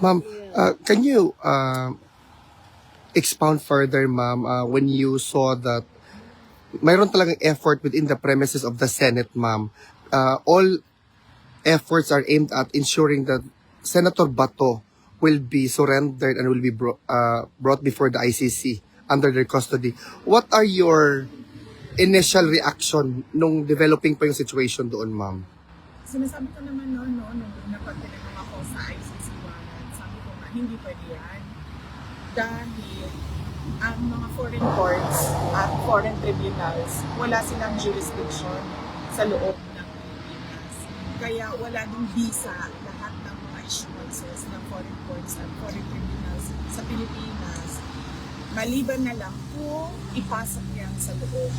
Ma'am, can you expound further, ma'am, when you saw that mayroon talagang effort within the premises of the Senate, ma'am. All efforts are aimed at ensuring that Senator Bato will be surrendered and will be brought before the ICC under their custody. What are your initial reaction nung developing pa yung situation doon, ma'am? Sinasabi ko naman nung napagtinanong ako sa ICC warrant, sabi ko nga, hindi pwede yan. Dahil ang mga foreign courts at foreign tribunals, wala silang jurisdiction sa loob ng Pilipinas. Kaya wala ding visa lahat ng mga issuances ng foreign courts at foreign tribunals sa Pilipinas. Maliban na lang kung ipasok yan sa loob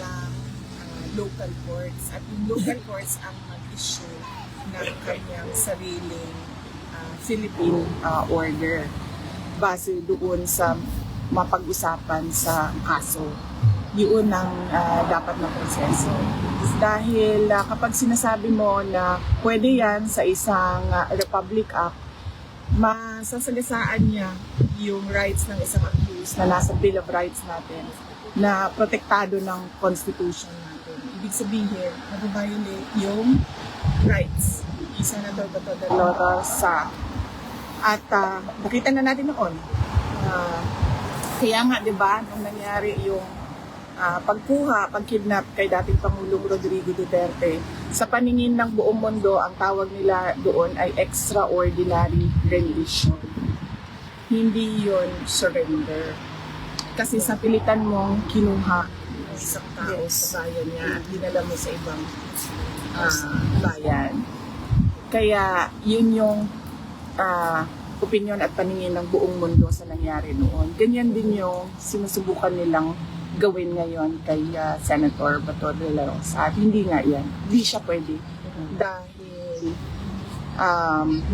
ng local courts. At yung local courts ang mag-issue ng kanyang sariling Philippine order base doon sa mapag-usapan sa kaso. Yun ang dapat na proseso. Dahil kapag sinasabi mo na pwede yan sa isang Republic Act, masasagasaan niya yung rights ng isang accused na nasa Bill of Rights natin na protektado ng Constitution natin. Ibig sabihin, nag-violate yung rights ni Senator Bato de la Rosa. At nakita na natin noon. Kaya nga, di ba, nung nangyari yung pagkidnap kay dating Pangulong Rodrigo Duterte, sa paningin ng buong mundo, ang tawag nila doon ay extraordinary rendition. Hindi yon surrender. Kasi sa pilitan mong kinuha ng isang tao sa bayan niya at dinala mo sa ibang bayan. Kaya yun yung opinion at paningin ng buong mundo sa nangyari noon. Ganyan din yung sinusubukan nilang gawin ngayon kay Senator Bato de la Rosa. At hindi nga yan. Hindi siya pwede. Dahil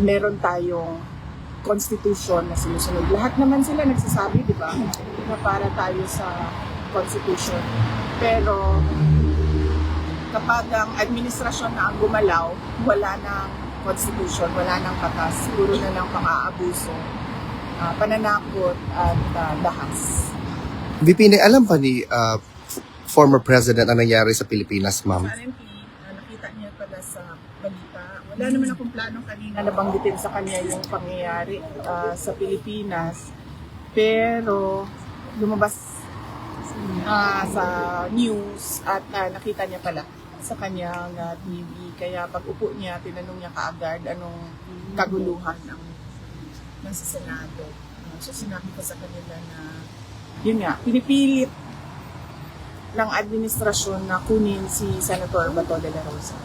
meron tayong constitution na sinusunod. Lahat naman sila nagsasabi, di ba? Na para tayo sa constitution. Pero kapag ang administrasyon na ang gumalaw, wala nang constitution, wala nang batas, puro na lang pang-aabuso, pananakot at dahas. VP, alam pa ni former president ang nangyari sa Pilipinas, ma'am? Apparently, nakita niya pala sa balita. Wala naman akong planong kanina nabanggitin sa kanya yung pangyayari sa Pilipinas. Pero lumabas sa news at nakita niya pala sa kanyang TV. Kaya pag upo niya, tinanong niya kaagad anong kaguluhan ng sa Senado. So sinabi ko sa kanila na yun nga, pinipilit ng administrasyon na kunin si Senator Bato de la Rosa.